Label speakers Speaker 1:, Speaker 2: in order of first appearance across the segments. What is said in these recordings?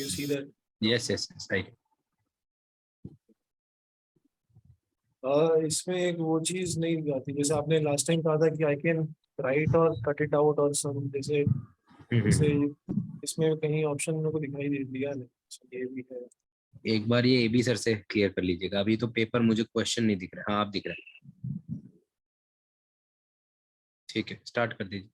Speaker 1: you see that?
Speaker 2: Yes, yes, yes, right.
Speaker 1: इसमें एक वो चीज नहीं आती, जैसे आपने लास्ट टाइम कहा था कि आई कैन राइट और कट इट आउट और सम, जैसे जैसे इसमें कहीं ऑप्शन मेरे को दिखाई दे दिया नहीं, ये भी है।
Speaker 2: एक बार ये एबी सर से क्लियर कर लीजिएगा, अभी तो पेपर मुझे क्वेश्चन नहीं दिख रहा। हाँ, आप दिख रहे हैं। ठीक है, स्टार्ट कर दीजिए।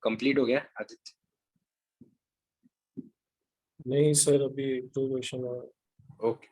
Speaker 2: कंप्लीट हो गया आदित्य?
Speaker 1: नहीं सर, अभी 2 क्वेश्चन और।
Speaker 2: ओके।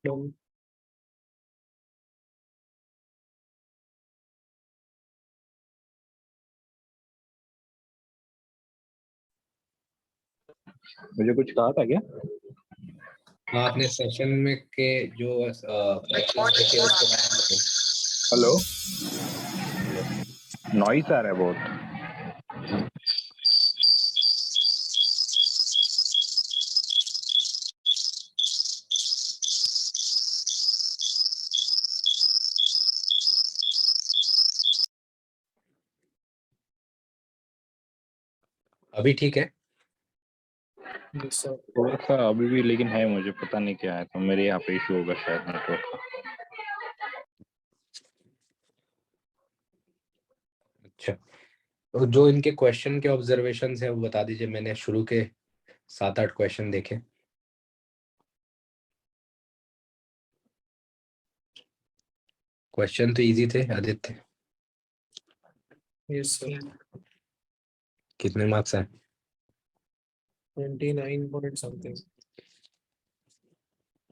Speaker 1: डन।
Speaker 3: मुझे कुछ कहा था क्या?
Speaker 2: हाँ, आपने सेशन में के जो practice के उसके बारे में बताओ।
Speaker 3: हेलो, नॉइस आ रहा है बहुत।
Speaker 2: अभी ठीक है?
Speaker 1: Yes sir.
Speaker 3: थोड़ा सा अभी भी लेकिन है, मुझे पता नहीं क्या है, तो मेरे यहाँ पे इशू होगा शायद नेटवर्क का।
Speaker 2: अच्छा, तो जो इनके क्वेश्चन के ऑब्जर्वेशंस है वो बता दीजिए। मैंने शुरू के 7-8 क्वेश्चन देखे। क्वेश्चन तो इजी थे आदित्य।
Speaker 1: Yes sir.
Speaker 2: कितने मार्क्स आए?
Speaker 1: 29 पॉइंट समथिंग।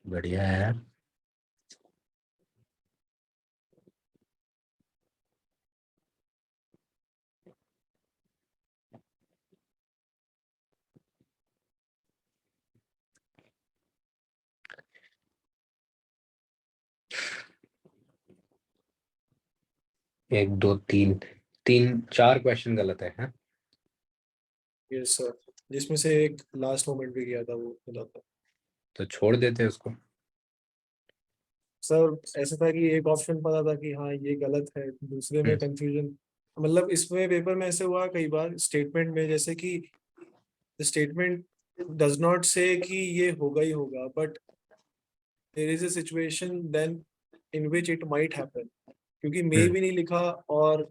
Speaker 2: बढ़िया है यार। एक दो तीन, 4 क्वेश्चन गलत है, हाँ?
Speaker 1: यस सर, जिसमें से एक लास्ट मोमेंट भी किया था वो गलत था।
Speaker 2: तो छोड़ देते उसको।
Speaker 1: सर ऐसा था कि एक ऑप्शन पता था कि हाँ ये गलत है, दूसरे में कंफ्यूजन। मतलब इसमें पेपर में ऐसे हुआ कई बार स्टेटमेंट में, जैसे कि स्टेटमेंट डज नॉट से कि ये होगा ही होगा, but there is a situation then in which it might happen, क्योंकि मे भी नहीं लिखा और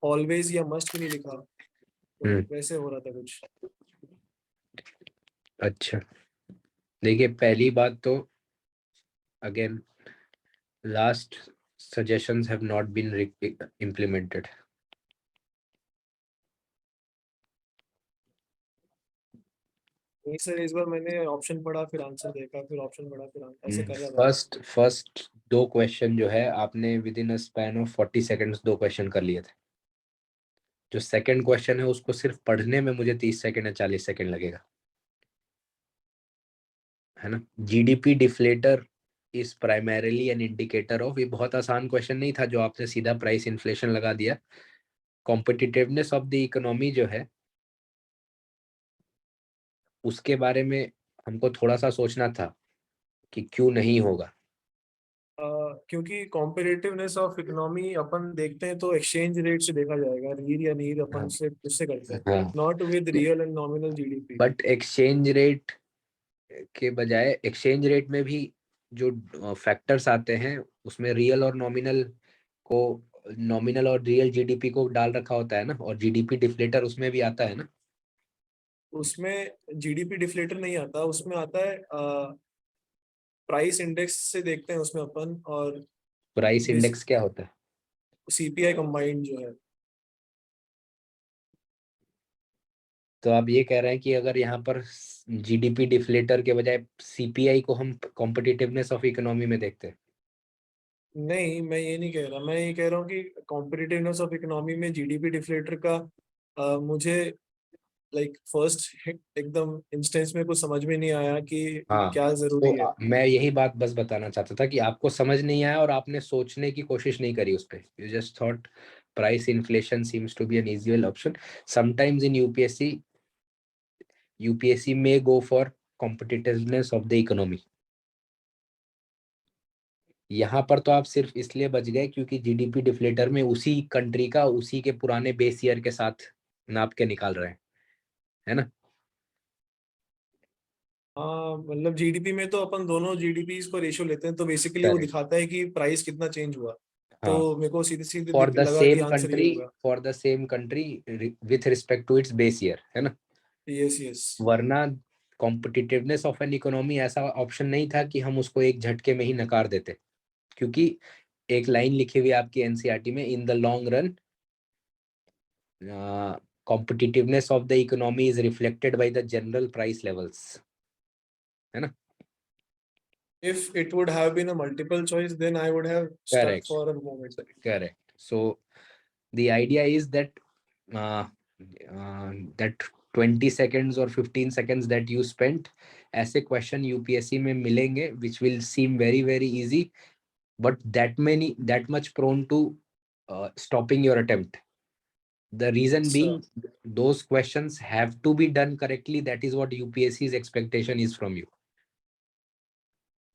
Speaker 1: ऑलवेज या मस्ट भी नहीं लिखा, तो
Speaker 2: हम्म।
Speaker 1: वैसे हो रहा था कुछ।
Speaker 2: अच्छा, देखिए पहली बात तो again, last suggestions have not been implemented.
Speaker 1: नहीं सर, इस बार मैंने ऑप्शन पढ़ा फिर आंसर देखा, फिर ऑप्शन पढ़ा फिर ऐसे कर रहा था।
Speaker 2: फर्स्ट 2 क्वेश्चन जो है आपने with in a span of 40 seconds 2 question कर लिए थे। जो सेकंड क्वेश्चन है उसको सिर्फ पढ़ने में मुझे 30 सेकंड या 40 सेकंड लगेगा, है ना? GDP deflator is primarily an indicator of, ये बहुत आसान क्वेश्चन नहीं था जो आपने सीधा प्राइस इन्फ्लेशन लगा दिया। कॉम्पिटिटिवनेस ऑफ द इकोनॉमी जो है उसके बारे में हमको थोड़ा सा सोचना था कि क्यों नहीं होगा।
Speaker 1: क्योंकि कॉम्पिटिटिवनेस ऑफ इकोनॉमी अपन देखते हैं तो एक्सचेंज रेट से देखा जाएगा, रील या नील अपन
Speaker 2: हाँ,
Speaker 1: उससे उससे करते हैं,
Speaker 2: हाँ,
Speaker 1: not with real and nominal GDP.
Speaker 2: But exchange rate के बजाय एक्सचेंज रेट में भी जो फैक्टर्स आते हैं उसमें रियल और नॉमिनल को, नॉमिनल और रियल जीडीपी को डाल रखा होता है ना, और जीडीपी डिफ्लेटर उसमें भी आता है ना।
Speaker 1: उसमें जीडीपी डिफ्लेटर नहीं आता, उसमें आता है प्राइस इंडेक्स से देखते हैं उसमें अपन, और
Speaker 2: प्राइस इंडेक्स क्या होता है?
Speaker 1: सीपीआई कंबाइंड जो है।
Speaker 2: तो आप ये कह रहे हैं कि अगर यहाँ पर जीडीपी डिफ्लेटर के बजाय सीपीआई को हम कॉम्पिटिटिवनेस ऑफ इकोनॉमी में देखते हैं?
Speaker 1: नहीं, मैं ये नहीं कह रहा, मैं ये कह रहा हूँ कि कॉम्पिटिटिवनेस ऑफ इकोनॉमी में जीडीपी डिफ्लेटर का मुझे लाइक फर्स्ट एकदम इंस्टेंस में कुछ समझ में नहीं आया कि
Speaker 2: हाँ,
Speaker 1: क्या
Speaker 2: तो
Speaker 1: जरूरी है।
Speaker 2: मैं यही बात बस बताना चाहता था कि आपको समझ नहीं आया और आपने सोचने की कोशिश नहीं करी उस पे। You just thought price inflation seems to be an easiable option. Sometimes in UPSC may go for competitiveness of the economy। यहाँ पर तो आप सिर्फ इसलिए बच गए क्योंकि जीडीपी डिफ्लेटर में उसी कंट्री का उसी के पुराने बेस ईयर के साथ नाप के निकाल रहे हैं, है ना?
Speaker 1: हाँ, मतलब जीडीपी में तो अपन दोनों जीडीपी को रेशियो लेते हैं, तो बेसिकली वो
Speaker 2: करेक्ट।
Speaker 1: दिखाता है कि प्राइस कितना चेंज हुआ।
Speaker 2: हाँ,
Speaker 1: तो मेरे को सीधे सीधे
Speaker 2: फॉर द
Speaker 1: लगा कि
Speaker 2: सेम
Speaker 1: आंसर ये
Speaker 2: कंट्री,
Speaker 1: होगा।
Speaker 2: For the same country with respect to its base year, है ना?
Speaker 1: Yes yes.
Speaker 2: वरना कॉम्पिटिटिवनेस ऑफ एन इकोनॉमी ऐसा ऑप्शन नहीं था कि हम उसको एक झटके में ही नकार देते, क्योंकि एक लाइन लिखी हुई है आपकी एनसीईआरटी में, in the long run competitiveness of the economy is reflected by the general price levels, है ना?
Speaker 1: If it would have been a multiple choice, then I would have stuck
Speaker 2: Correct,
Speaker 1: for a moment.
Speaker 2: correct. So the idea is that uh, that 20 seconds or 15 seconds that you spent, ऐसे question UPSC में मिलेंगे which will seem very very easy, but that much prone to stopping your attempt. The reason
Speaker 1: So,
Speaker 2: being, those questions have to be done correctly. That is what UPSC's expectation is from you.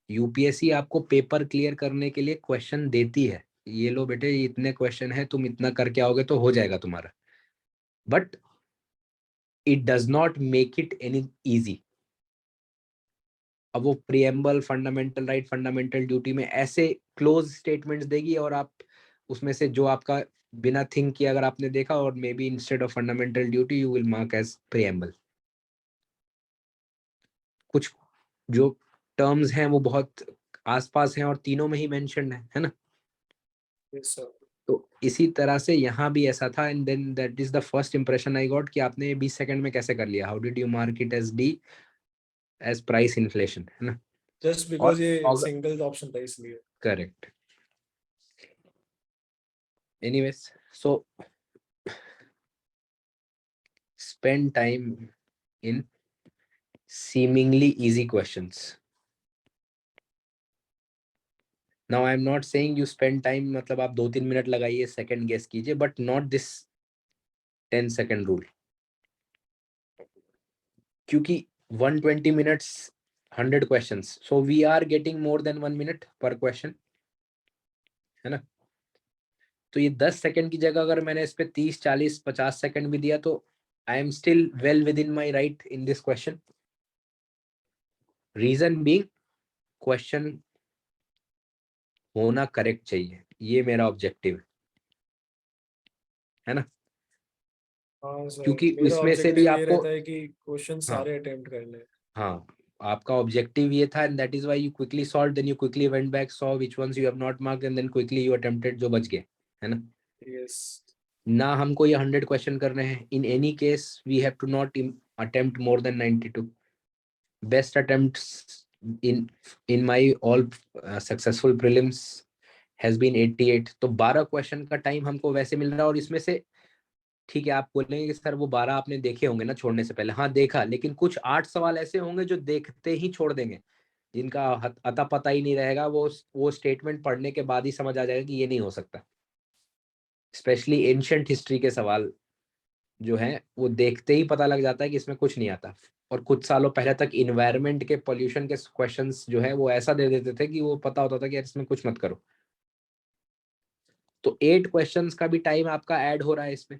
Speaker 2: UPSC आपको paper clear करने के लिए question देती है, ये लो बेटे ये इतने क्वेश्चन है, तुम इतना करके आओगे तो हो जाएगा तुम्हारा, but it does not make it any easy. अब वो preamble, fundamental right, fundamental duty में ऐसे क्लोज स्टेटमेंट्स देगी और आप उसमें से जो आपका बिना थिंक किए अगर आपने देखा, और maybe instead of fundamental duty you will mark as preamble. कुछ जो टर्म्स हैं वो बहुत आसपास हैं और तीनों में ही मेंशन्ड है ना।
Speaker 1: Yes, sir.
Speaker 2: तो इसी तरह से यहाँ भी ऐसा था, and then that is the first impression I got कि आपने 20 सेकंड में कैसे कर लिया, how did you mark it as D as price inflation, है ना।
Speaker 1: Just
Speaker 2: और
Speaker 1: because ये single option था इसलिए।
Speaker 2: Correct. Anyways, so spend time in seemingly easy questions. Now I am not saying you spend time मतलब आप 2-3 minute लगाइए, second guess कीजिए, but not this 10 second rule, क्योंकि 120 minutes 100 questions, so we are getting more than 1 minute per question, है ना। तो ये 10 second की जगह अगर मैंने इस पे 30, 40, 50 सेकंड भी दिया तो I am still well within my right in this question. Reason being question होना करेक्ट चाहिए, ये मेरा ऑब्जेक्टिव है ना।
Speaker 1: हाँ सर,
Speaker 2: क्योंकि
Speaker 1: मेरा
Speaker 2: उसमें से भी
Speaker 1: ऑब्जेक्टिव ये
Speaker 2: आपको,
Speaker 1: रहता है कि क्वेश्चन
Speaker 2: हाँ
Speaker 1: सारे अटेम्प्ट कर ले।
Speaker 2: हाँ, आपका ऑब्जेक्टिव ये था, and that is why you quickly solve, then you quickly went back, saw which ones you have not marked, and then quickly you attempted जो बच गए, है ना।
Speaker 1: यस।
Speaker 2: ना हमको ये 100 क्वेश्चन करने हैं, in any case we have to not attempt more than 92। Best attempts in my all successful prelims has been 88। तो 12 क्वेश्चन का टाइम हमको वैसे मिल रहा है, और इसमें से ठीक है आप बोलेंगे कि सर वो 12 आपने देखे होंगे ना छोड़ने से पहले, हाँ देखा, लेकिन कुछ 8 सवाल ऐसे होंगे जो देखते ही छोड़ देंगे, जिनका अता पता ही नहीं रहेगा, वो स्टेटमेंट पढ़ने के बाद ही समझ आ जाएगा कि ये नहीं हो सकता। स्पेशली एंशिएंट हिस्ट्री के सवाल जो है वो देखते ही पता लग जाता है कि इसमें कुछ नहीं आता। और कुछ सालों पहले तक इन्वायरमेंट के, पोल्यूशन के क्वेश्चंस जो है वो ऐसा दे देते थे कि वो पता होता था कि यार इसमें कुछ मत करो। तो 8 क्वेश्चंस का भी टाइम आपका ऐड हो रहा है इसमें।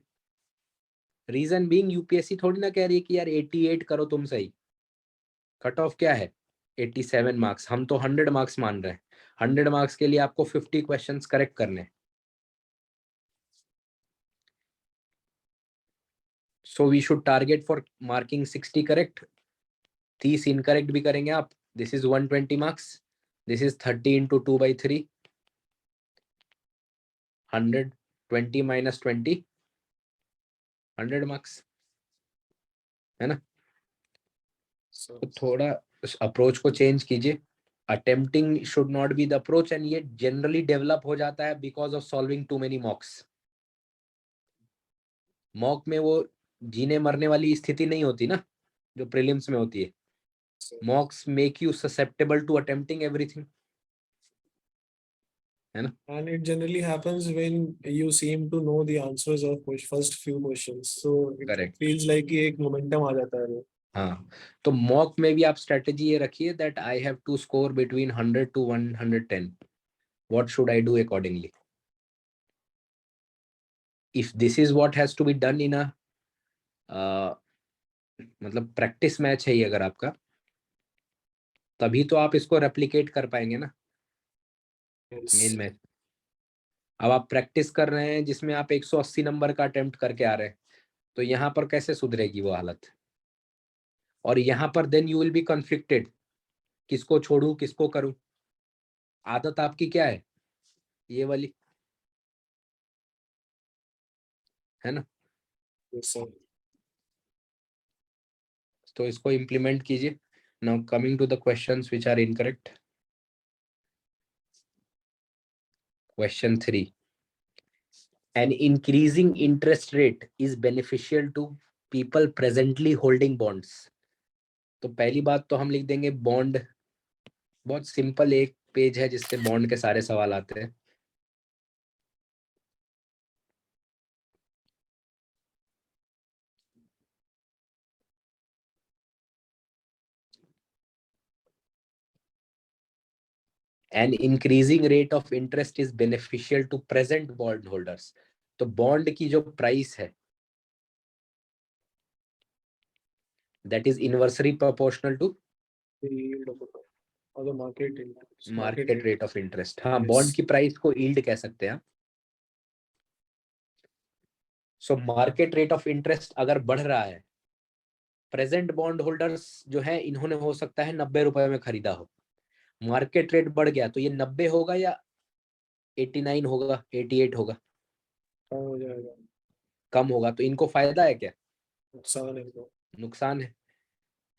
Speaker 2: रीजन बीइंग यूपीएससी थोड़ी ना कह रही है कि यार 88 करो तुम सही। कट ऑफ क्या है, 87 मार्क्स, हम तो 100 मार्क्स मान रहे हैं। 100 मार्क्स के लिए आपको 50 क्वेश्चंस करेक्ट करने। So we should target for marking 60 correct. 30 incorrect भी करेंगे आप, this is 120 marks, this is 30 into 2/3, 100, 20 minus 20, 100 marks, है ना। तो थोड़ा अप्रोच को चेंज कीजिए। Attempting should not be the approach, and ये जनरली डेवलप हो जाता है because of solving too many mocks. Mock में वो जीने मरने वाली स्थिति नहीं होती ना जो प्रीलिम्स में होती है। Mocks make you susceptible to attempting everything, है ना।
Speaker 1: And it generally happens when you seem to know the answers of first few questions, so it
Speaker 2: correct,
Speaker 1: feels like कि एक momentum आ जाता है वो।
Speaker 2: हाँ। तो मॉक में भी आप स्ट्रेटेजी ये रखिए that I have to score between 100 to 110, what should I do accordingly. If this is what has to be done in a, मतलब प्रैक्टिस मैच है ये अगर आपका, तभी तो आप इसको रेप्लिकेट कर पाएंगे ना मेन मैच। अब आप प्रैक्टिस कर रहे हैं जिसमें आप 180 नंबर का अटेम्प्ट करके आ रहे हैं, तो यहाँ पर कैसे सुधरेगी वो हालत। और यहाँ पर then you will be conflicted, किसको छोड़ू किसको करूं। आदत आपकी क्या है, ये वाली, है ना।
Speaker 1: Yes, sir.
Speaker 2: तो इसको इम्प्लीमेंट कीजिए। Now coming to the questions which are incorrect. Question 3, an increasing interest rate is beneficial to people presently holding bonds। तो पहली बात तो हम लिख देंगे बॉन्ड, बहुत सिंपल एक पेज है जिससे बॉन्ड के सारे सवाल आते हैं। An increasing rate of interest is beneficial to present bond holders। तो बॉन्ड की जो प्राइस है that is inversely proportional to
Speaker 1: The yield of the or the market interest,
Speaker 2: market rate of interest। हाँ,
Speaker 1: Yes.
Speaker 2: बॉन्ड की price को yield कह सकते हैं। So market rate of interest अगर बढ़ रहा है, प्रेजेंट बॉन्ड होल्डर्स जो है इन्होंने हो सकता है 90 रुपए में खरीदा हो, मार्केट रेट बढ़ गया तो ये 90 होगा या 89 होगा, 88 होगा,
Speaker 1: कम हो जाएगा,
Speaker 2: कम होगा, तो इनको फायदा है क्या,
Speaker 1: नुकसान है तो।
Speaker 2: नुकसान है।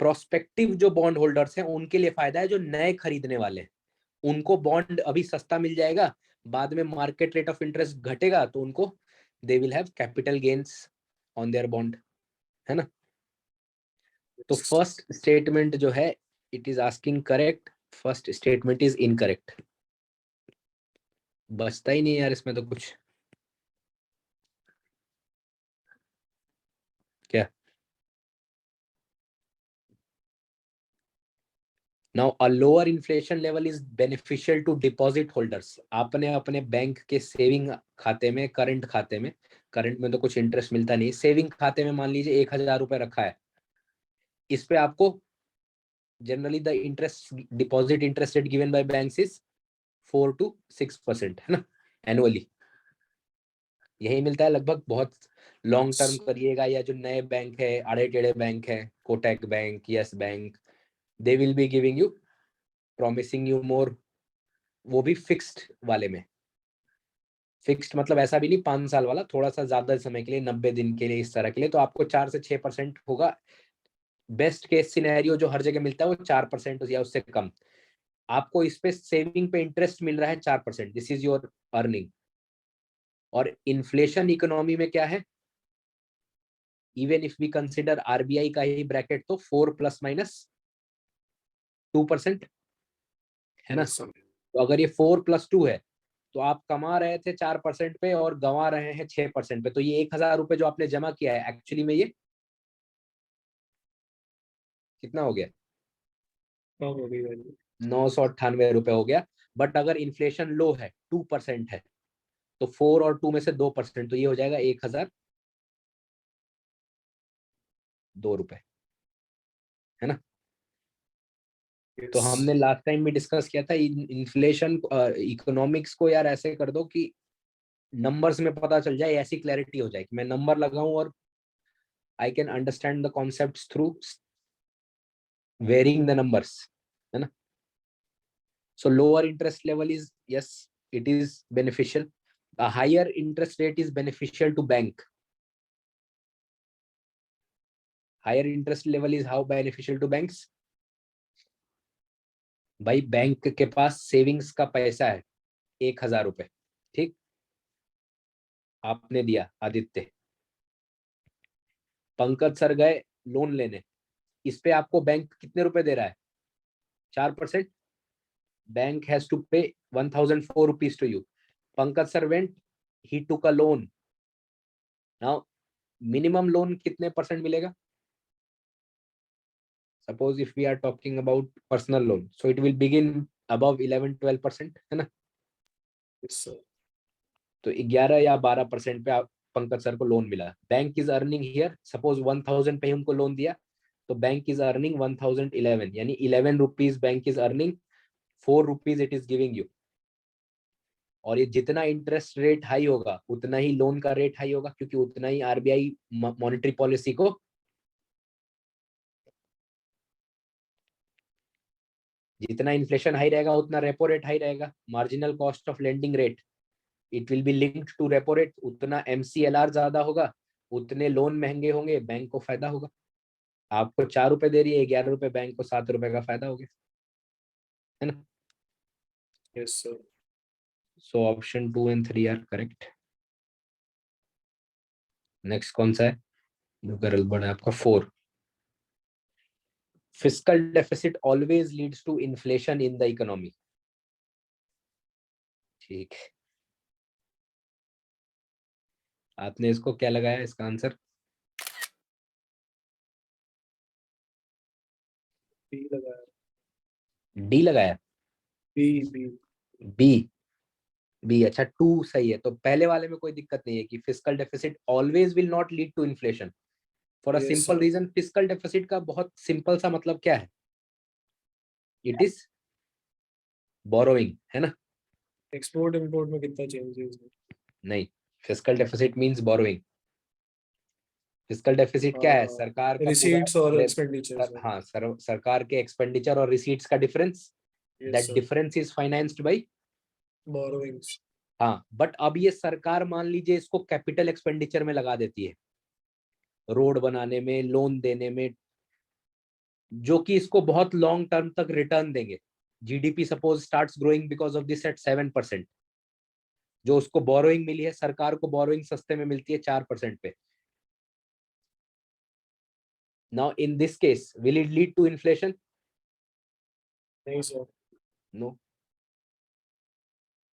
Speaker 2: प्रोस्पेक्टिव जो बॉन्ड होल्डर्स हैं उनके लिए फायदा है, जो नए खरीदने वाले हैं उनको बॉन्ड अभी सस्ता मिल जाएगा, बाद में मार्केट रेट ऑफ इंटरेस्ट घटेगा तो उनको they will have capital gains on their bond, है ना। तो फर्स्ट स्टेटमेंट जो है it is asking correct, first statement is incorrect. बचता ही नहीं यार इसमें तो कुछ, क्या। Now a lower inflation level is beneficial to deposit holders. आपने अपने बैंक के सेविंग खाते में, करंट खाते में, करंट में तो कुछ इंटरेस्ट मिलता नहीं, सेविंग खाते में मान लीजिए 1000 रुपए रखा है, इस पे आपको generally the interest deposit interest rate given by banks is 4 to 6%, है ना, एनुअली यही मिलता है लगभग। बहुत लॉन्ग टर्म करिएगा या जो नए बैंक है, आड़े टेढ़े बैंक है, Kotak bank, yes bank, they will be giving you, promising you more, वो भी फिक्स्ड वाले में। फिक्स्ड मतलब ऐसा भी नहीं 5 साल वाला, थोड़ा सा ज्यादा समय के लिए, 90 दिन के लिए, इस तरह के लिए, तो आपको 4 से 6% होगा। बेस्ट केस सिनेरियो जो हर जगह मिलता है वो 4% या उससे कम। आपको इस पे सेविंग पे इंटरेस्ट मिल रहा है 4%, दिस इज योर अर्निंग। और इन्फ्लेशन इकोनॉमी में क्या है, even if we consider RBI का ही ब्रैकेट, तो 4 + -2%, है ना। तो अगर ये 4 + 2 है तो आप कमा रहे थे 4% पे और गंवा रहे हैं 6% पे, तो ये 1000 रुपए जो आपने जमा किया है एक्चुअली में ये कितना हो गया,
Speaker 1: कम हो गई वैल्यू।
Speaker 2: 998 रुपए हो गया। बट अगर इन्फ्लेशन लो है, 2% है, तो 4 और 2 में से 2%, तो ये हो जाएगा 1002 रुपए, है ना। तो हमने लास्ट टाइम भी डिस्कस किया था, इन्फ्लेशन इकोनॉमिक्स को यार ऐसे कर दो कि नंबर्स में पता चल जाए, ऐसी क्लैरिटी हो जाए कि मैं नंबर लगाऊं और I can understand the concepts through varying the numbers, है ना। So lower interest level is, yes it is beneficial, a higher interest rate is beneficial to bank. Higher interest level is how beneficial to banks? भाई bank के पास savings का पैसा है 1000 रुपए, ठीक, आपने दिया आदित्य, पंकज सर गए लोन लेने, इस पे आपको बैंक कितने रुपए दे रहा है, 4%। बैंक हैज टू पे 1004 rupees to you. Pankaj sir went, he took a loan, now minimum loan कितने परसेंट मिलेगा, suppose if we are talking about personal loan, so it will begin above 11-12%, है ना। तो 11 या 12% पे आप पंकज सर को लोन मिला। Bank is earning here, suppose 1000 पे उनको लोन दिया, तो बैंक इज अर्निंग 1011, यानी 11 rupees bank is earning, 4 rupees it is giving you. और ये जितना इंटरेस्ट रेट हाई होगा उतना ही लोन का रेट हाई होगा, क्योंकि उतना ही आरबीआई मॉनेटरी पॉलिसी को, जितना इन्फ्लेशन हाई रहेगा उतना रेपो रेट हाई रहेगा, marginal cost of lending rate it will be linked to repo rate, उतना एमसीएलआर ज्यादा होगा, उतने लोन महंगे होंगे, बैंक को फायदा होगा। आपको 4 रुपए दे रही है, 11 रुपए, बैंक को 7 रुपए का फायदा हो गया, है ना।
Speaker 1: Yes sir.
Speaker 2: So option 2 and 3 are correct. Next कौन सा है जो गलत बना है आपका, 4। Fiscal deficit always leads to inflation in the economy, ठीक। आपने इसको क्या लगाया इसका आंसर,
Speaker 1: बी लगाया।
Speaker 2: डी लगाया,
Speaker 1: बी बी।
Speaker 2: बी, बी, अच्छा 2 सही है। तो पहले वाले में कोई दिक्कत नहीं है कि fiscal deficit always will not lead to inflation, for a
Speaker 1: Yes,
Speaker 2: simple
Speaker 1: sir.
Speaker 2: Reason. Fiscal deficit का बहुत सिंपल सा मतलब क्या है, इट इज बोरोइंग, है ना।
Speaker 1: एक्सपोर्ट इंपोर्ट में कितना चेंज है इसमें?
Speaker 2: नहीं, fiscal deficit means borrowing, fiscal deficit क्या है? सरकार का
Speaker 1: रिसीट्स और
Speaker 2: पूरा
Speaker 1: एक्सपेंडिचर्स।
Speaker 2: हाँ सरकार के एक्सपेंडिचर और रिसीट्स का difference,
Speaker 1: yes
Speaker 2: that
Speaker 1: sir,
Speaker 2: difference is financed by.
Speaker 1: Borrowings.
Speaker 2: हाँ बट अब ये सरकार मान लीजिए इसको कैपिटल एक्सपेंडिचर में लगा देती है, रोड बनाने में, लोन देने में, जो कि इसको बहुत लॉन्ग टर्म तक रिटर्न देंगे। GDP suppose starts growing because of this eight 7%, जो उसको बोरोइंग मिली है, सरकार को बोरोइंग सस्ते में मिलती है 4% पे। Now in this case will it lead to inflation?
Speaker 1: नहीं सर।
Speaker 2: नो।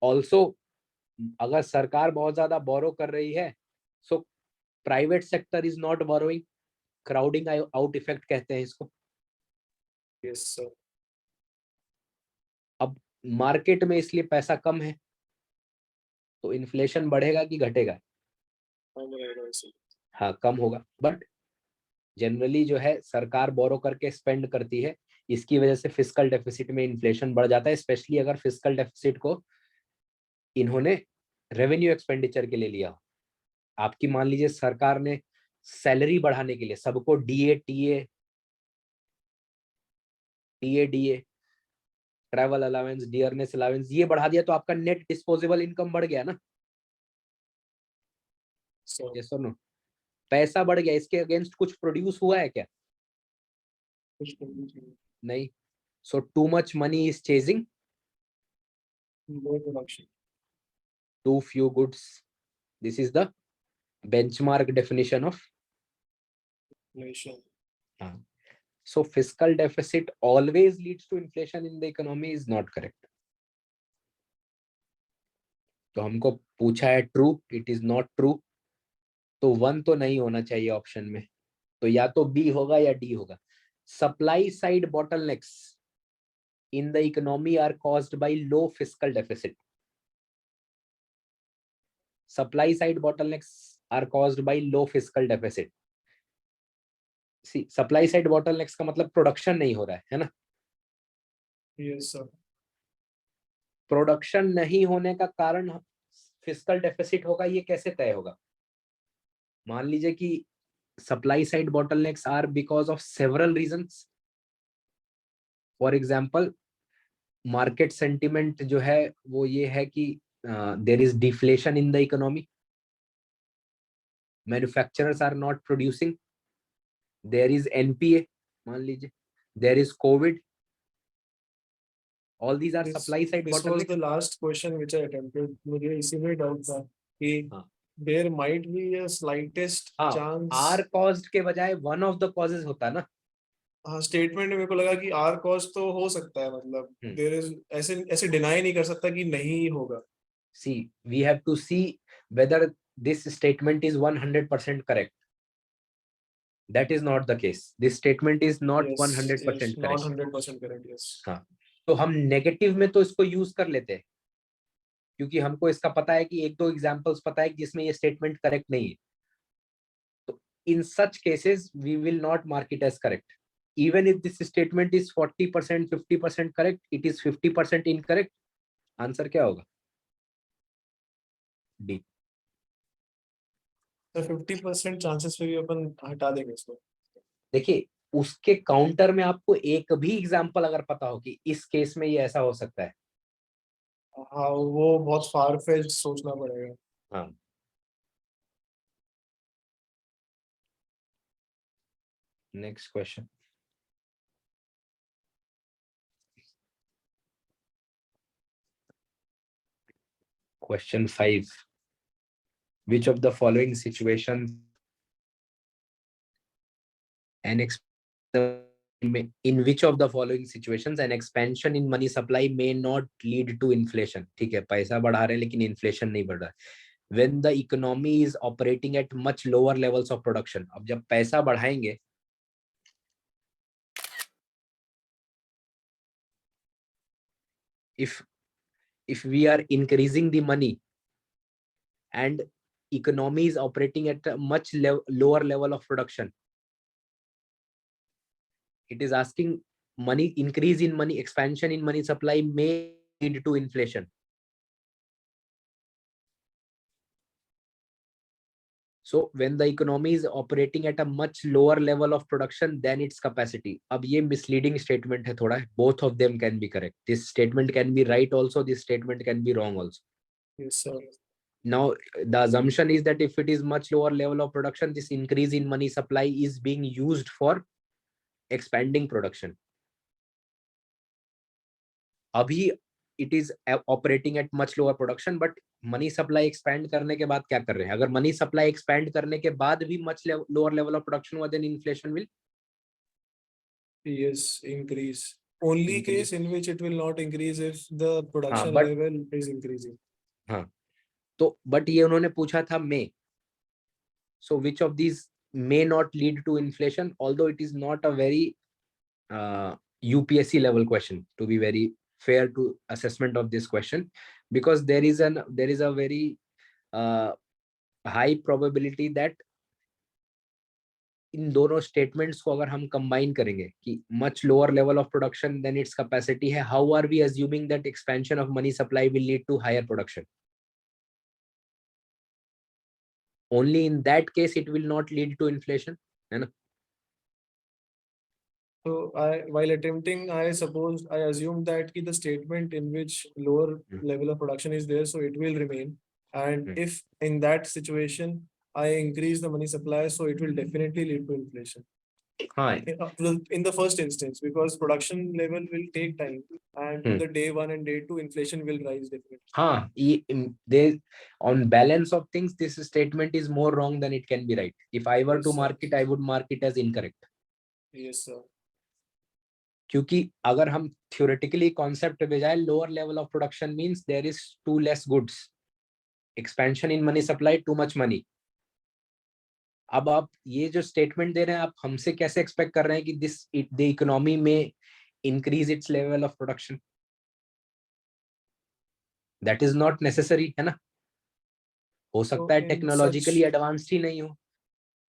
Speaker 2: ऑल्सो अगर सरकार बहुत ज्यादा बोरो कर रही है, so private sector is not borrowing, crowding out effect कहते हैं इसको।
Speaker 1: Yes sir.
Speaker 2: अब मार्केट में इसलिए पैसा कम है, तो इन्फ्लेशन बढ़ेगा कि घटेगा?
Speaker 1: कम रहेगा सर।
Speaker 2: हाँ कम होगा, बट जनरली जो है सरकार बोरो करके स्पेंड करती है, इसकी वजह से फिस्कल डेफिसिट में इन्फ्लेशन बढ़ जाता है, स्पेशली अगर फिस्कल डेफिसिट को इन्होंने रेवेन्यू एक्सपेंडिचर के लिए लिया हो। आपकी मान लीजिए सरकार ने सैलरी बढ़ाने के लिए सबको DA TA DA travel allowance, dearness allowance ये बढ़ा दिया, तो आपका नेट डिस्पोजेबल इनकम बढ़ गया ना?
Speaker 1: सर
Speaker 2: यस और नो? पैसा बढ़ गया, इसके अगेंस्ट कुछ प्रोड्यूस हुआ है क्या?
Speaker 1: कुछ करनी चाहिए।
Speaker 2: नहीं। So too much money is chasing
Speaker 1: low production.
Speaker 2: Too few goods. This is the benchmark definition of
Speaker 1: inflation.
Speaker 2: so fiscal deficit always leads to inflation in the economy is not correct. तो हमको पूछा है true, it is not true, तो 1 तो नहीं होना चाहिए option में, तो या तो बी होगा या डी होगा। Supply side bottlenecks in the economy are caused by low fiscal deficit. Supply side bottlenecks are caused by low fiscal deficit. See, supply side bottlenecks का मतलब प्रोडक्शन नहीं हो रहा है ना?
Speaker 1: Yes sir.
Speaker 2: प्रोडक्शन नहीं होने का कारण फिस्कल डेफिसिट होगा, ये कैसे तय होगा? मान लीजिए कि supply side bottlenecks are because of several reasons. For example market sentiment जो है वो ये है कि there is deflation in the economy, manufacturers are not producing, there is NPA, मान लीजिए there is covid, all these are supply side
Speaker 1: this was the
Speaker 2: bottlenecks.
Speaker 1: Last question which I attempted. मुझे इसी में डाउट था कि
Speaker 2: हाँ
Speaker 1: there might be a slightest
Speaker 2: हाँ,
Speaker 1: chance.
Speaker 2: Are caused के बजाय वन ऑफ द कॉजेज होता ना।
Speaker 1: हाँ, स्टेटमेंट में मेरे को लगा कि आर कॉज तो हो सकता है, मतलब देयर इज, ऐसे ऐसे डिनाई नहीं कर सकता कि नहीं होगा।
Speaker 2: See, we have to see whether this statement is 100% correct. That is not the case. This statement is not
Speaker 1: yes, yes,
Speaker 2: 100%
Speaker 1: not
Speaker 2: correct.
Speaker 1: 100% correct. Yes.
Speaker 2: हाँ, तो हम नेगेटिव में तो इसको यूज कर लेते हैं, क्योंकि हमको इसका पता है कि एक दो एग्जांपल्स पता है जिसमें ये स्टेटमेंट करेक्ट नहीं है। तो in such cases we will not mark it as correct. Even if this statement is 40% 50% correct, it is 50% incorrect. Answer क्या होगा? डी।
Speaker 1: तो 50% चांसेस पे भी अपन हटा देंगे इसको।
Speaker 2: देखिए उसके काउंटर में आपको एक भी एग्जांपल अगर पता हो कि इस केस में ये ऐसा हो सकता है।
Speaker 1: हाँ, वो बहुत फार फेच्ड सोचना पड़ेगा।
Speaker 2: हाँ। Next question. Question 5. Which of the following situations an in which of the following situations an expansion in money supply may not lead to inflation? ठीक है, पैसा बढ़ा रहे हैं लेकिन इन्फ्लेशन नहीं बढ़ रहा है। When the economy is operating at much lower levels of production. अब जब पैसा बढ़ाएंगे, if we are increasing the money and economy is operating at a much lower level of production, it is asking money increase in money, expansion in money supply may lead to inflation. So when the economy is operating at a much lower level of production than its capacity. अब ये misleading statement है थोड़ा. Both of them can be correct. This statement can be right also. This statement can be wrong also.
Speaker 1: Yes, sir.
Speaker 2: Now the assumption is that if it is much lower level of production, this increase in money supply is being used for expanding production. अभी it is operating at much lower production, but money supply expand करने के बाद क्या कर रहे हैं? अगर money supply expand करने के बाद भी much lower level of production हुआ, then inflation will
Speaker 1: Yes, increase. Only
Speaker 2: increase.
Speaker 1: case in which it will not increase if the production
Speaker 2: but-
Speaker 1: level is increasing.
Speaker 2: हाँ, तो but ये उन्होंने पूछा था may. So which of these may not lead to inflation, although it is not a very UPSC level question, to be very fair to assessment of this question, because there is a very high probability that इन दोनों statements को अगर हम combine करेंगे कि much lower level of production than its capacity है, how are we assuming that expansion of money supply will lead to higher production? Only in that case it will not lead to inflation, है ना?
Speaker 1: So while attempting, I suppose I assume that the statement in which lower level of production is there, so it will remain. And if in that situation I increase the money supply, so it will definitely lead to inflation.
Speaker 2: हाँ,
Speaker 1: In the first instance, because production level will take time, and in the day 1 and day 2, inflation will rise definitely.
Speaker 2: हाँ, they on balance of things, this statement is more wrong than it can be right. If I were
Speaker 1: Yes,
Speaker 2: to
Speaker 1: sir.
Speaker 2: mark it, I would mark it as incorrect.
Speaker 1: Yes, sir.
Speaker 2: क्योंकि अगर हम theoretically concept पे जाए, lower level of production means there is too less goods. Expansion in money supply, too much money. अब आप ये जो statement दे रहे हैं, आप हमसे कैसे एक्सपेक्ट कर रहे हैं कि the economy may increase its level of production? That is not necessary, है ना? हो सकता है
Speaker 1: in
Speaker 2: टेक्नोलॉजिकली
Speaker 1: such-
Speaker 2: एडवांस्ड ही नहीं हो.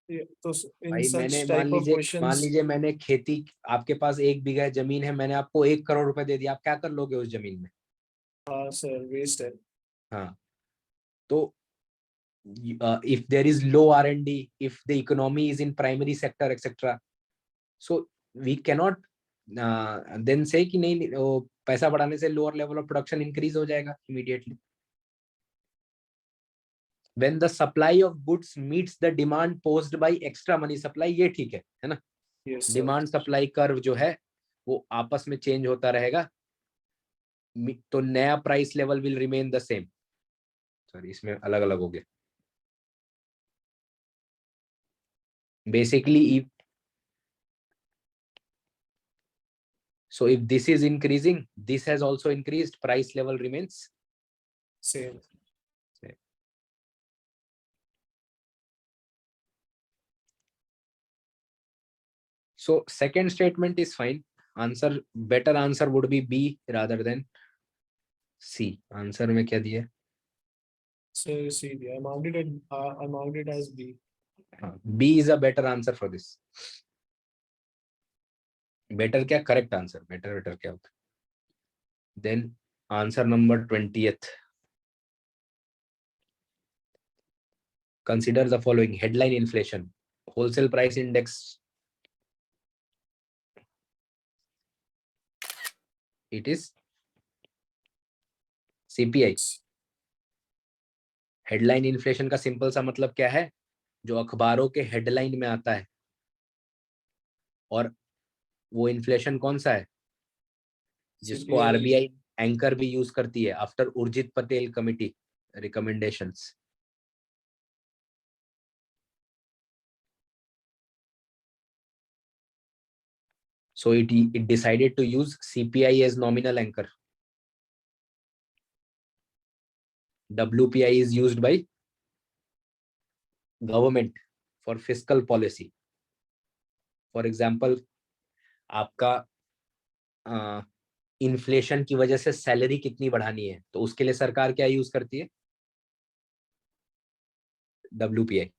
Speaker 1: Yeah, so in
Speaker 2: भाई
Speaker 1: such
Speaker 2: मैंने
Speaker 1: type of
Speaker 2: मान
Speaker 1: questions,
Speaker 2: लीजिए मैंने खेती, आपके पास 1 बीघा जमीन है, मैंने आपको 1 करोड़ रुपए दे दिया, आप क्या कर लोगे उस जमीन में?
Speaker 1: sir, waste है.
Speaker 2: हाँ, तो if there is low R&D, if the economy is in primary sector, etc., so we cannot then say कि नहीं, वो पैसा बढ़ाने से lower level of production increase हो जाएगा immediately. When the supply of goods meets the demand posed by extra money supply, ये ठीक है ना?
Speaker 1: Yes, sir.
Speaker 2: Demand supply curve जो है वो आपस में चेंज होता रहेगा, तो नया price level will remain the same. Sorry, इसमें अलग अलग हो गया. Basically so if this is increasing, this has also increased, price level remains
Speaker 1: Same.
Speaker 2: So second statement is fine. Better answer would be B rather than C. Answer में क्या दिया है?
Speaker 1: So see, I marked it as B.
Speaker 2: B is a better answer for this. Better क्या? Correct answer. Better क्या होता है? Then answer number 20th. Consider the following. Headline inflation, wholesale price index. It is CPI. Headline inflation का simple सा मतलब क्या है? जो अखबारों के हेडलाइन में आता है. और वो इन्फ्लेशन कौन सा है? जिसको
Speaker 1: CPI.
Speaker 2: आरबीआई एंकर भी यूज करती है after Urjit Patel committee recommendations. So it decided to use CPI as nominal anchor. WPI is used by government for fiscal policy. For example, आपका इन्फ्लेशन की वजह से सैलरी कितनी बढ़ानी है, तो उसके लिए सरकार क्या यूज करती है? WPI.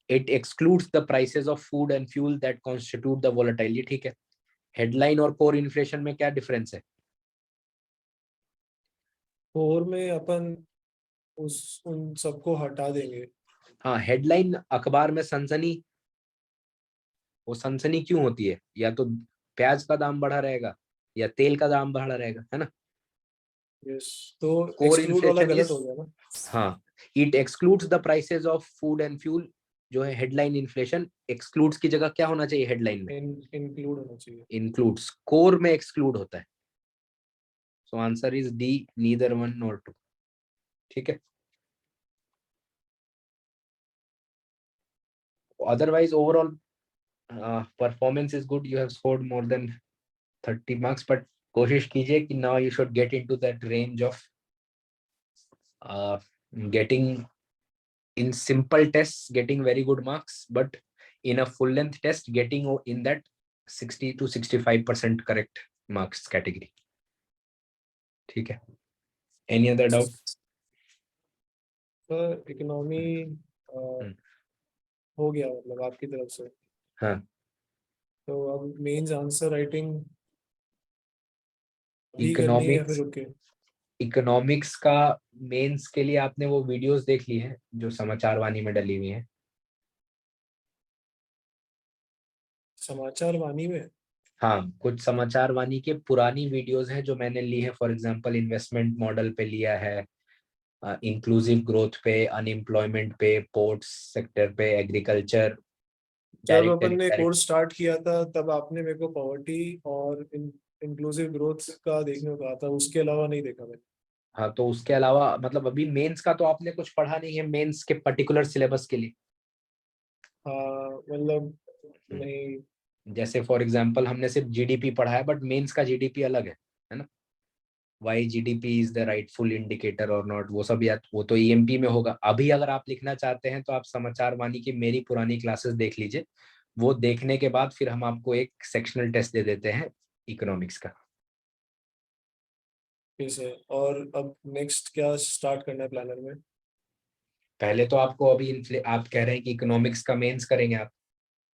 Speaker 2: It excludes the prices of food and fuel that constitute the volatile. ठीक है. हेडलाइन और कोर इन्फ्लेशन में क्या डिफरेंस है?
Speaker 1: कोर में अपन उन सबको हटा देंगे।
Speaker 2: हाँ, हेडलाइन अखबार में सनसनी, वो सनसनी क्यों होती है? या तो प्याज का दाम बढ़ा रहेगा या तेल का दाम बढ़ा रहेगा, है ना।
Speaker 1: यस, तो
Speaker 2: कोर
Speaker 1: एक्सक्लूड वाला
Speaker 2: इन्फ्लेशन
Speaker 1: गलत
Speaker 2: इज,
Speaker 1: हो गया ना।
Speaker 2: हाँ, it excludes the prices of food and fuel, जो है हेडलाइन इन्फ्लेशन। एक्सक्लूड्स की जगह क्या होना चाहिए हेडलाइन में?
Speaker 1: इंक्लूड होना चाहिए।
Speaker 2: इंक्लूड्स। कोर में एक्सक्लूड होता है। So answer is D, neither one nor two. ठीक है। Otherwise overall performance is good, you have scored more than 30 marks, but कोशिश कीजिए कि now you should get into that range of getting in simple tests getting very good marks, but in a full length test getting in that 60 to 65% correct marks category. ठीक है। Any other doubt?
Speaker 1: Sir economy हो गया मतलब आपकी तरफ से।
Speaker 2: हाँ,
Speaker 1: तो अब मेंस आंसर राइटिंग भी करनी है या फिर
Speaker 2: इकोनॉमिक्स,
Speaker 1: रुके?
Speaker 2: इकोनॉमिक्स का मेंस के लिए आपने वो वीडियोस देख ली है जो समाचार वाणी में डली हुई है?
Speaker 1: समाचार वाणी में?
Speaker 2: हाँ, कुछ समाचार वाणी के पुरानी वीडियोस हैं जो मैंने ली है। फॉर एग्जांपल इन्वेस्टमेंट मॉडल पे लिया है, इंक्लूसिव ग्रोथ पे, अनएम्प्लॉयमेंट पे, पोर्ट्स सेक्टर पे, एग्रीकल्चर,
Speaker 1: जब
Speaker 2: डायरेक्ट
Speaker 1: अपन ने
Speaker 2: इनडायरेक्ट।
Speaker 1: कोर्स स्टार्ट किया था तब आपने मेरे को पॉवर्टी और इंक्लूसिव ग्रोथ का देखने को कहा था, उसके अलावा नहीं देखा मैंने।
Speaker 2: हाँ, तो उसके अलावा मतलब अभी मेंस का तो आपने कुछ पढ़ा नहीं है मेंस के पर्टिकुलर सिलेबस के लिए?
Speaker 1: हाँ मतलब
Speaker 2: हम्म,
Speaker 1: नहीं।
Speaker 2: जैसे फॉर एग्जांपल हमने सिर्फ जीडीपी पढ़ा है, बट मेंस का जीडीपी अलग है ना। Why GDP is the rightful indicator और नॉट, वो सब या वो तो ईएमपी में होगा। अभी अगर आप लिखना चाहते हैं तो आप समाचार वाणी की मेरी पुरानी क्लासेस देख लीजिए। वो देखने के बाद फिर हम आपको एक सेक्शनल टेस्ट दे देते हैं इकोनॉमिक्स का।
Speaker 1: ठीक है, और अब नेक्स्ट क्या स्टार्ट करना है प्लानर में?
Speaker 2: पहले तो आपको अभी आप कह रहे हैं कि इकोनॉमिक्स का मेंस करेंगे आप।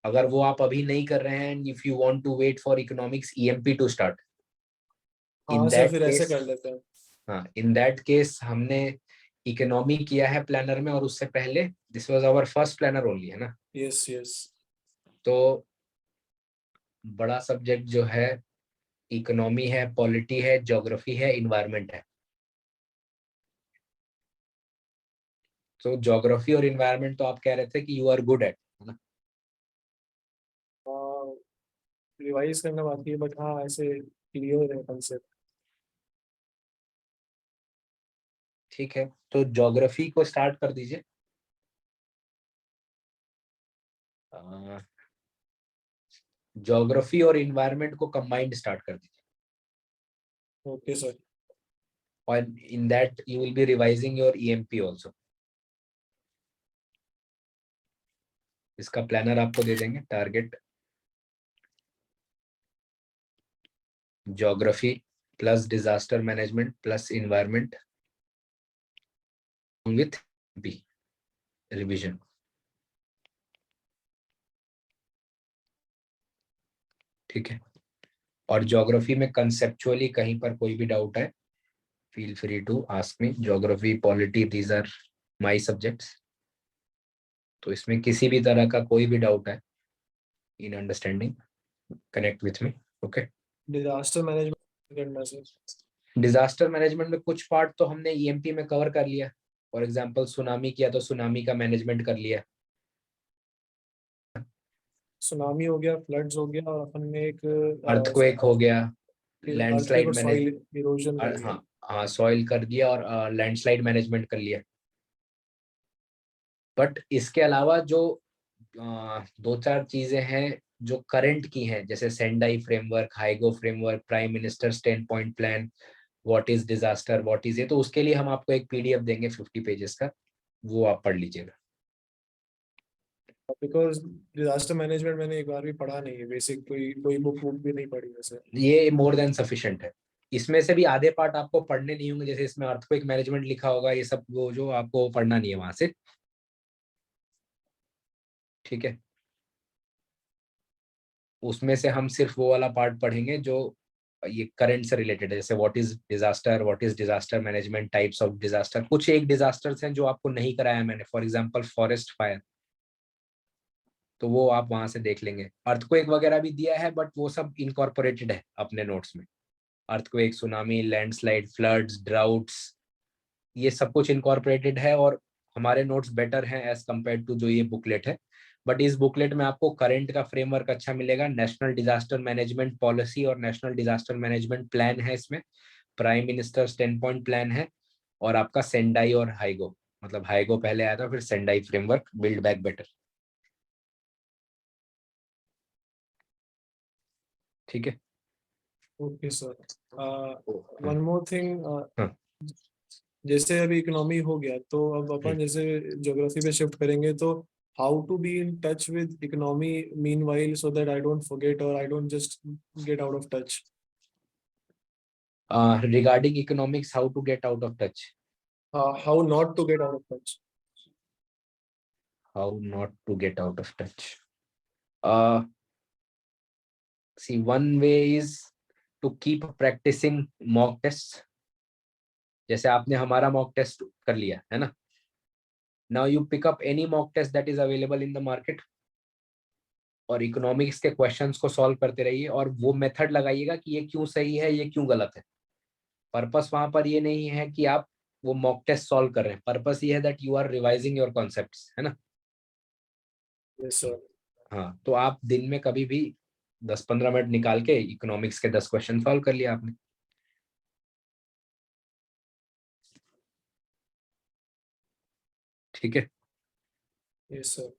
Speaker 2: अगर वो आप अभी नहीं कर रहे हैं, if you want to wait for economics EMP to start, in
Speaker 1: हाँ सर,
Speaker 2: दैट
Speaker 1: फिर ऐसे
Speaker 2: केस,
Speaker 1: कर लेते हैं।
Speaker 2: हाँ, इन दैट केस हमने इकोनॉमी किया है प्लानर में, और उससे पहले this was our first planner only, है ना।
Speaker 1: Yes yes.
Speaker 2: तो बड़ा सब्जेक्ट जो है इकोनॉमी है, पॉलिटी है, ज्योग्राफी है, इन्वायरमेंट है। तो ज्योग्राफी और इन्वायरमेंट तो आप कह रहे थे कि यू आर गुड एट, है ना।
Speaker 1: रिवाइज करना बाकी है, बट हाँ ऐसे क्लियर है कंसेप्ट।
Speaker 2: ठीक है, तो ज्योग्राफी को स्टार्ट कर दीजिए। ज्योग्राफी और इन्वायरमेंट को कंबाइंड स्टार्ट कर दीजिए,
Speaker 1: ओके सर।
Speaker 2: और in that you will be revising your EMP also. इसका प्लानर आपको दे देंगे, target geography plus disaster management plus environment with B revision. ठीक है। और ज्योग्राफी में कंसेप्चुअली कहीं पर कोई भी डाउट है, feel free to ask me. Geography, polity, these are my subjects. तो इसमें किसी भी तरह का कोई भी डाउट है in understanding, connect with me. Okay.
Speaker 1: Disaster management करना सर।
Speaker 2: डिजास्टर मैनेजमेंट में कुछ पार्ट तो हमने ईएमपी में कवर कर लिया। फॉर एग्जांपल सुनामी किया तो सुनामी का मैनेजमेंट कर लिया।
Speaker 1: सुनामी हो गया, फ्लड्स हो गया, और अपन ने एक
Speaker 2: अर्थक्वेक हो गया,
Speaker 1: अर्थक्वेक
Speaker 2: लैंडस्लाइड
Speaker 1: और
Speaker 2: मैनेज,
Speaker 1: सॉइल इरोजन कर लिया।
Speaker 2: हाँ हाँ, सॉइल कर दिया और लैंडस्लाइड मैनेजमेंट कर लिया। बट इसके अलावा जो दो चार चीजें हैं जो करंट की हैं, जैसे Sendai framework, Hyogo framework, prime minister 10 point plan, what is disaster, what is ये, तो उसके लिए हम आपको एक पीडीएफ देंगे 50 पेजेस का, वो आप पढ़ लीजिएगा।
Speaker 1: बिकॉज डिजास्टर मैनेजमेंट मैंने एक बार भी पढ़ा नहीं है, बेसिक कोई कोई बुक भी नहीं पढ़ी वैसे।
Speaker 2: ये मोर देन सफिशिएंट है। इसमें से भी आधे पार्ट आपको पढ़ने नहीं होंगे, जैसे इसमें अर्थक्वेक मैनेजमेंट लिखा होगा, ये सब वो जो आपको पढ़ना नहीं है वहां से। ठीक है। उसमें से हम सिर्फ वो वाला पार्ट पढ़ेंगे जो ये करंट से रिलेटेड है, जैसे what is disaster management, types of disaster. कुछ एक डिजास्टर्स हैं जो आपको नहीं कराया मैंने, फॉर एग्जांपल फॉरेस्ट फायर, तो वो आप वहां से देख लेंगे। अर्थक्वेक वगैरह भी दिया है बट वो सब इनकॉर्पोरेटेड है अपने नोट्स में। Earthquake, tsunami, landslide, floods, droughts, ये सब कुछ इनकॉर्पोरेटेड है और हमारे नोट्स बेटर हैं एज कम्पेयर टू जो ये बुकलेट है। बट इस बुकलेट में आपको करंट का फ्रेमवर्क अच्छा मिलेगा, नेशनल डिजास्टर मैनेजमेंट पॉलिसी और नेशनल डिजास्टर मैनेजमेंट प्लान है इसमें, प्राइम मिनिस्टर 10 पॉइंट प्लान है, और आपका सेंडाई और हाइगो, मतलब हाइगो पहले आया था फिर Sendai framework, build back better. ठीक है।
Speaker 1: Okay sir.
Speaker 2: हाँ।
Speaker 1: वन मोर थिंग,
Speaker 2: हाँ।
Speaker 1: जैसे अभी इकोनॉमी हो गया तो अब अपन जैसे ज्योग्राफी पे शिफ्ट करेंगे, तो how to be in touch with economy meanwhile so that I don't forget और I don't just get out of touch.
Speaker 2: Regarding economics, how to get out of touch?
Speaker 1: How not to get out of touch?
Speaker 2: How not to get out of touch? Uh, See, one way is to keep practicing mock tests. जैसे आपने हमारा mock test कर लिया है ना, now you pick up any mock test that is available in the market और economics के questions को सॉल्व करते रहिए, और वो मेथड लगाइएगा कि ये क्यों सही है, ये क्यों गलत है। पर्पस वहां पर ये नहीं है कि आप वो मॉक टेस्ट सॉल्व कर रहे हैं, पर्पस ये है that you are revising your concepts, है ना।
Speaker 1: Yes sir.
Speaker 2: हाँ, तो आप दिन में कभी भी 10-15 मिनट निकाल के इकोनॉमिक्स के 10 क्वेश्चन सॉल्व कर लिया आपने। ठीक है।
Speaker 1: Yes sir.